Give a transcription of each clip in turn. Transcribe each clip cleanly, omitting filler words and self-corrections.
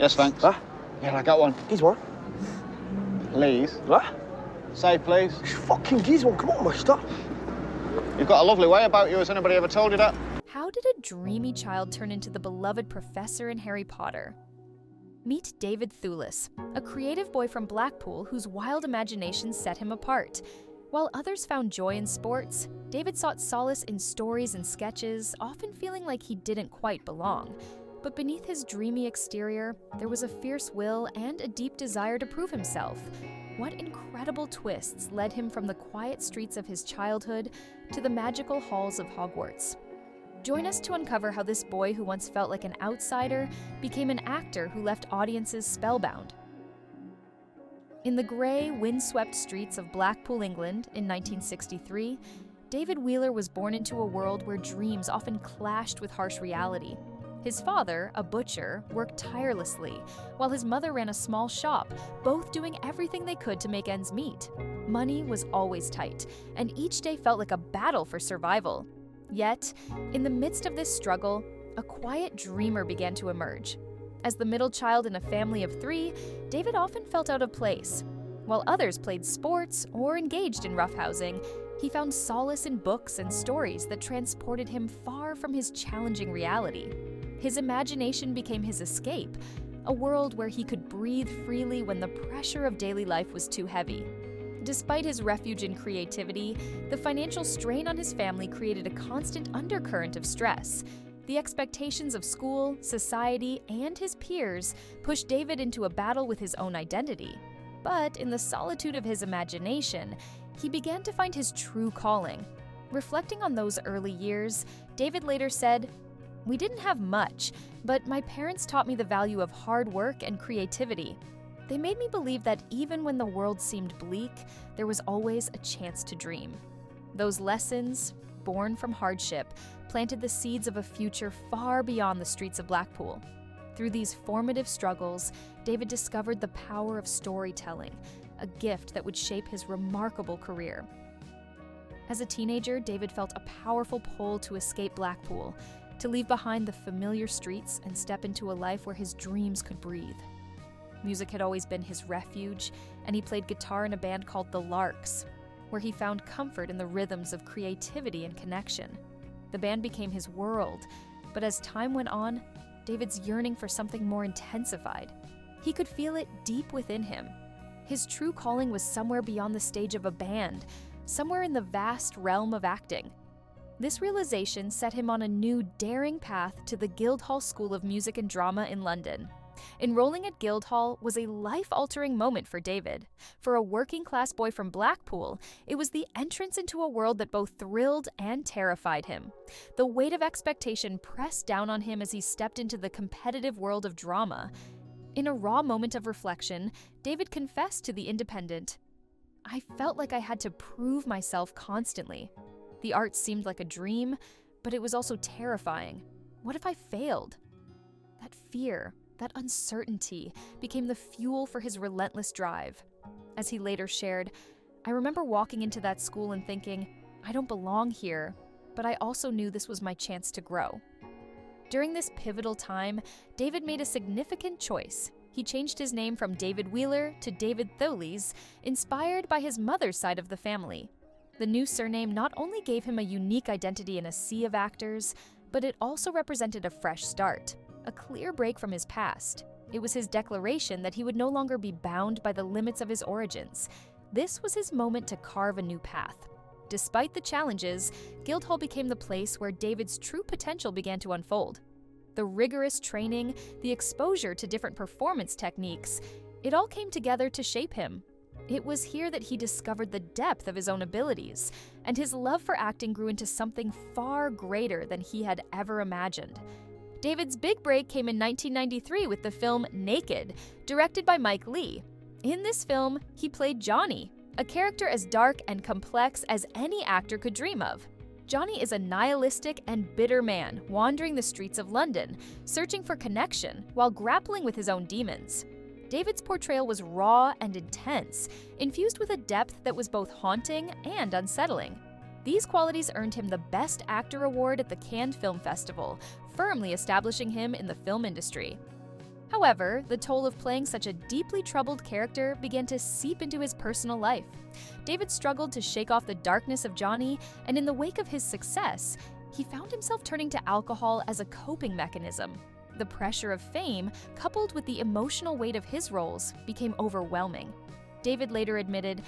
Yes, thanks. Huh? Yeah, I got one. Here's one. Please. What? Say please. Fucking here's one. Come on, mister. You've got a lovely way about you. Has anybody ever told you that? How did a dreamy child turn into the beloved professor in Harry Potter? Meet David Thewlis, a creative boy from Blackpool whose wild imagination set him apart. While others found joy in sports, David sought solace in stories and sketches, often feeling like he didn't quite belong. But beneath his dreamy exterior, there was a fierce will and a deep desire to prove himself. What incredible twists led him from the quiet streets of his childhood to the magical halls of Hogwarts? Join us to uncover how this boy who once felt like an outsider became an actor who left audiences spellbound. In the grey, windswept streets of Blackpool, England, in 1963, David Wheeler was born into a world where dreams often clashed with harsh reality. His father, a butcher, worked tirelessly, while his mother ran a small shop, both doing everything they could to make ends meet. Money was always tight, and each day felt like a battle for survival. Yet, in the midst of this struggle, a quiet dreamer began to emerge. As the middle child in a family of 3, David often felt out of place. While others played sports or engaged in roughhousing, he found solace in books and stories that transported him far from his challenging reality. His imagination became his escape, a world where he could breathe freely when the pressure of daily life was too heavy. Despite his refuge in creativity, the financial strain on his family created a constant undercurrent of stress. The expectations of school, society, and his peers pushed David into a battle with his own identity. But in the solitude of his imagination, he began to find his true calling. Reflecting on those early years, David later said, "We didn't have much, but my parents taught me the value of hard work and creativity. They made me believe that even when the world seemed bleak, there was always a chance to dream." Those lessons, born from hardship, planted the seeds of a future far beyond the streets of Blackpool. Through these formative struggles, David discovered the power of storytelling, a gift that would shape his remarkable career. As a teenager, David felt a powerful pull to escape Blackpool, to leave behind the familiar streets and step into a life where his dreams could breathe. Music had always been his refuge, and he played guitar in a band called The Larks, where he found comfort in the rhythms of creativity and connection. The band became his world, but as time went on, David's yearning for something more intensified. He could feel it deep within him. His true calling was somewhere beyond the stage of a band, somewhere in the vast realm of acting. This realization set him on a new, daring path to the Guildhall School of Music and Drama in London. Enrolling at Guildhall was a life-altering moment for David. For a working-class boy from Blackpool, it was the entrance into a world that both thrilled and terrified him. The weight of expectation pressed down on him as he stepped into the competitive world of drama. In a raw moment of reflection, David confessed to The Independent, "I felt like I had to prove myself constantly. The arts seemed like a dream, but it was also terrifying. What if I failed?" That fear, that uncertainty, became the fuel for his relentless drive. As he later shared, "I remember walking into that school and thinking, I don't belong here, but I also knew this was my chance to grow." During this pivotal time, David made a significant choice. He changed his name from David Wheeler to David Thewlis, inspired by his mother's side of the family. The new surname not only gave him a unique identity in a sea of actors, but it also represented a fresh start, a clear break from his past. It was his declaration that he would no longer be bound by the limits of his origins. This was his moment to carve a new path. Despite the challenges, Guildhall became the place where David's true potential began to unfold. The rigorous training, the exposure to different performance techniques, it all came together to shape him. It was here that he discovered the depth of his own abilities, and his love for acting grew into something far greater than he had ever imagined. David's big break came in 1993 with the film Naked, directed by Mike Leigh. In this film, he played Johnny, a character as dark and complex as any actor could dream of. Johnny is a nihilistic and bitter man wandering the streets of London, searching for connection while grappling with his own demons. David's portrayal was raw and intense, infused with a depth that was both haunting and unsettling. These qualities earned him the Best Actor award at the Cannes Film Festival, firmly establishing him in the film industry. However, the toll of playing such a deeply troubled character began to seep into his personal life. David struggled to shake off the darkness of Johnny, and in the wake of his success, he found himself turning to alcohol as a coping mechanism. The pressure of fame, coupled with the emotional weight of his roles, became overwhelming. David later admitted,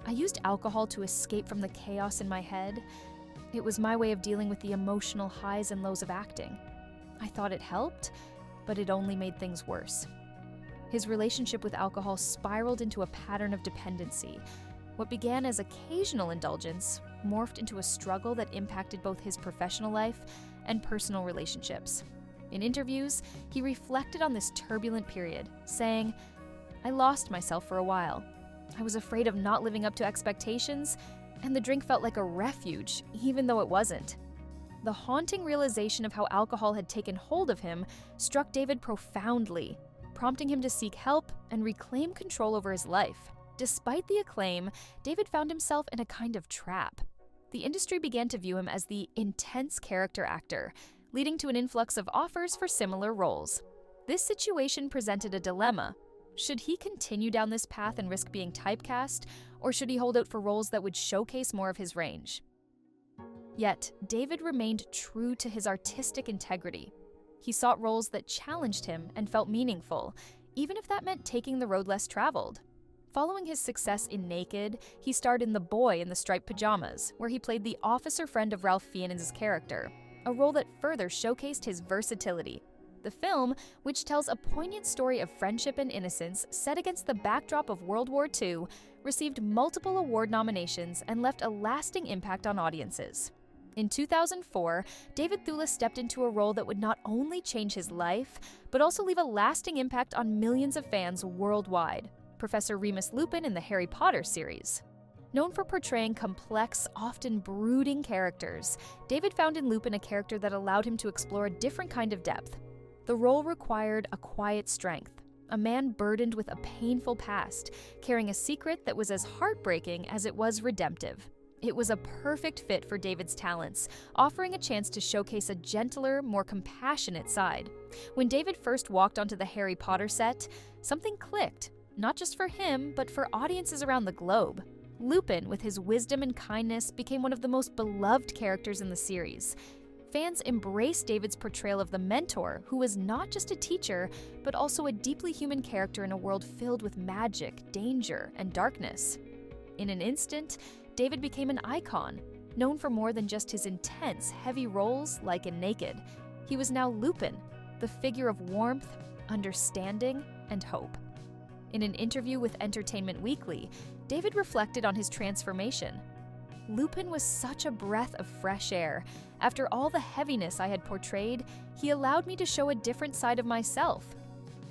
"I used alcohol to escape from the chaos in my head. It was my way of dealing with the emotional highs and lows of acting. I thought it helped, but it only made things worse." His relationship with alcohol spiraled into a pattern of dependency. What began as occasional indulgence morphed into a struggle that impacted both his professional life and personal relationships. In interviews, he reflected on this turbulent period, saying, "I lost myself for a while. I was afraid of not living up to expectations, and the drink felt like a refuge, even though it wasn't." The haunting realization of how alcohol had taken hold of him struck David profoundly, prompting him to seek help and reclaim control over his life. Despite the acclaim, David found himself in a kind of trap. The industry began to view him as the intense character actor, leading to an influx of offers for similar roles. This situation presented a dilemma. Should he continue down this path and risk being typecast, or should he hold out for roles that would showcase more of his range? Yet, David remained true to his artistic integrity. He sought roles that challenged him and felt meaningful, even if that meant taking the road less traveled. Following his success in Naked, he starred in The Boy in the Striped Pajamas, where he played the officer friend of Ralph Fiennes' character, a role that further showcased his versatility. The film, which tells a poignant story of friendship and innocence set against the backdrop of World War II, received multiple award nominations and left a lasting impact on audiences. In 2004, David Thewlis stepped into a role that would not only change his life, but also leave a lasting impact on millions of fans worldwide. Professor Remus Lupin in the Harry Potter series. Known for portraying complex, often brooding characters, David found in Lupin a character that allowed him to explore a different kind of depth. The role required a quiet strength, a man burdened with a painful past, carrying a secret that was as heartbreaking as it was redemptive. It was a perfect fit for David's talents, offering a chance to showcase a gentler, more compassionate side. When David first walked onto the Harry Potter set, something clicked, not just for him, but for audiences around the globe. Lupin, with his wisdom and kindness, became one of the most beloved characters in the series. Fans embraced David's portrayal of the mentor, who was not just a teacher, but also a deeply human character in a world filled with magic, danger, and darkness. In an instant, David became an icon, known for more than just his intense, heavy roles like in Naked. He was now Lupin, the figure of warmth, understanding, and hope. In an interview with Entertainment Weekly, David reflected on his transformation. "Lupin was such a breath of fresh air. After all the heaviness I had portrayed, he allowed me to show a different side of myself."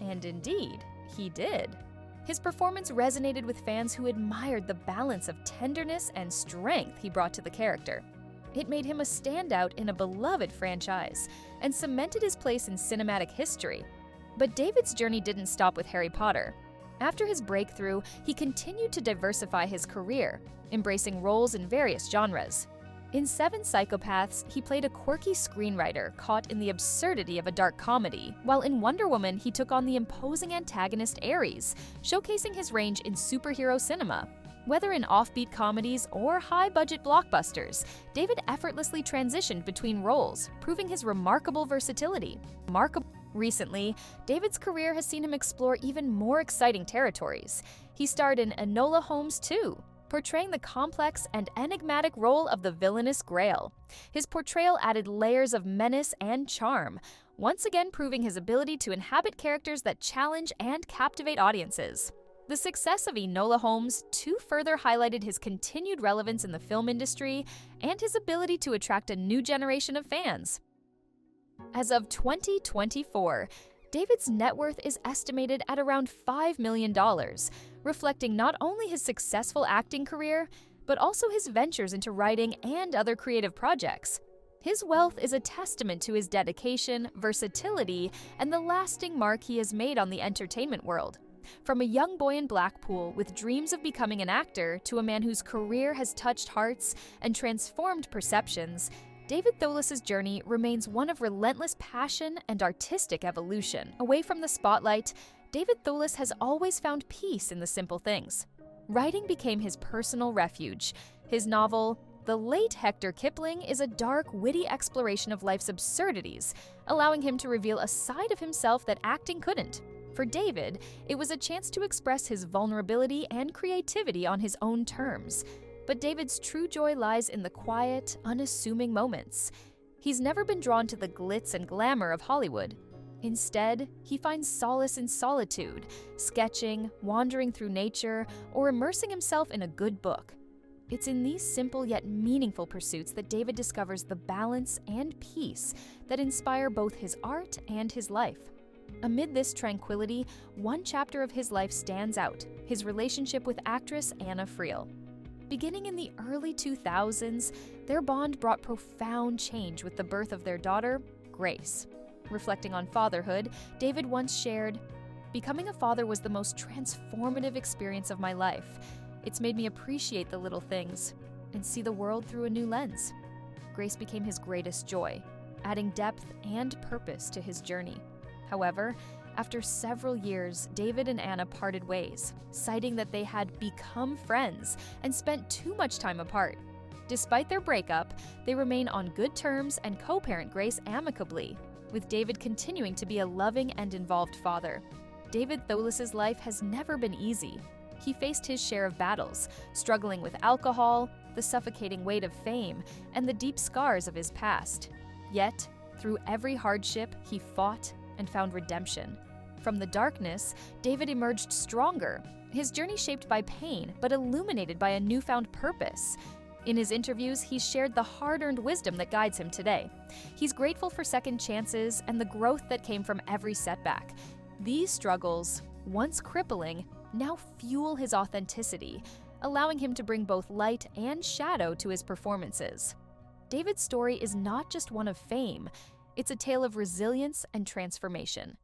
And indeed, he did. His performance resonated with fans who admired the balance of tenderness and strength he brought to the character. It made him a standout in a beloved franchise and cemented his place in cinematic history. But David's journey didn't stop with Harry Potter. After his breakthrough, he continued to diversify his career, embracing roles in various genres. In Seven Psychopaths, he played a quirky screenwriter caught in the absurdity of a dark comedy, while in Wonder Woman he took on the imposing antagonist Ares, showcasing his range in superhero cinema. Whether in offbeat comedies or high-budget blockbusters, David effortlessly transitioned between roles, proving his remarkable versatility. Recently, David's career has seen him explore even more exciting territories. He starred in Enola Holmes 2, portraying the complex and enigmatic role of the villainous Grail. His portrayal added layers of menace and charm, once again proving his ability to inhabit characters that challenge and captivate audiences. The success of Enola Holmes 2 further highlighted his continued relevance in the film industry and his ability to attract a new generation of fans. As of 2024, David's net worth is estimated at around $5 million, reflecting not only his successful acting career, but also his ventures into writing and other creative projects. His wealth is a testament to his dedication, versatility, and the lasting mark he has made on the entertainment world. From a young boy in Blackpool with dreams of becoming an actor to a man whose career has touched hearts and transformed perceptions, David Thewlis' journey remains one of relentless passion and artistic evolution. Away from the spotlight, David Thewlis has always found peace in the simple things. Writing became his personal refuge. His novel, The Late Hector Kipling, is a dark, witty exploration of life's absurdities, allowing him to reveal a side of himself that acting couldn't. For David, it was a chance to express his vulnerability and creativity on his own terms. But David's true joy lies in the quiet, unassuming moments. He's never been drawn to the glitz and glamour of Hollywood. Instead, he finds solace in solitude, sketching, wandering through nature, or immersing himself in a good book. It's in these simple yet meaningful pursuits that David discovers the balance and peace that inspire both his art and his life. Amid this tranquility, one chapter of his life stands out: his relationship with actress Anna Friel. Beginning in the early 2000s, their bond brought profound change with the birth of their daughter, Grace. Reflecting on fatherhood, David once shared, "Becoming a father was the most transformative experience of my life. It's made me appreciate the little things and see the world through a new lens." Grace became his greatest joy, adding depth and purpose to his journey. However, after several years, David and Anna parted ways, citing that they had become friends and spent too much time apart. Despite their breakup, they remain on good terms and co-parent Grace amicably, with David continuing to be a loving and involved father. David Thewlis' life has never been easy. He faced his share of battles, struggling with alcohol, the suffocating weight of fame, and the deep scars of his past. Yet, through every hardship, he fought and found redemption. From the darkness, David emerged stronger, his journey shaped by pain, but illuminated by a newfound purpose. In his interviews, he's shared the hard-earned wisdom that guides him today. He's grateful for second chances and the growth that came from every setback. These struggles, once crippling, now fuel his authenticity, allowing him to bring both light and shadow to his performances. David's story is not just one of fame, it's a tale of resilience and transformation.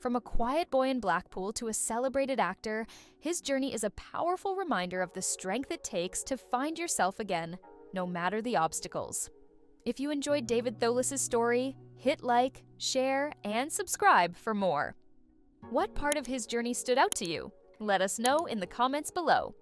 From a quiet boy in Blackpool to a celebrated actor, his journey is a powerful reminder of the strength it takes to find yourself again, no matter the obstacles. If you enjoyed David Thewlis' story, hit like, share, and subscribe for more. What part of his journey stood out to you? Let us know in the comments below.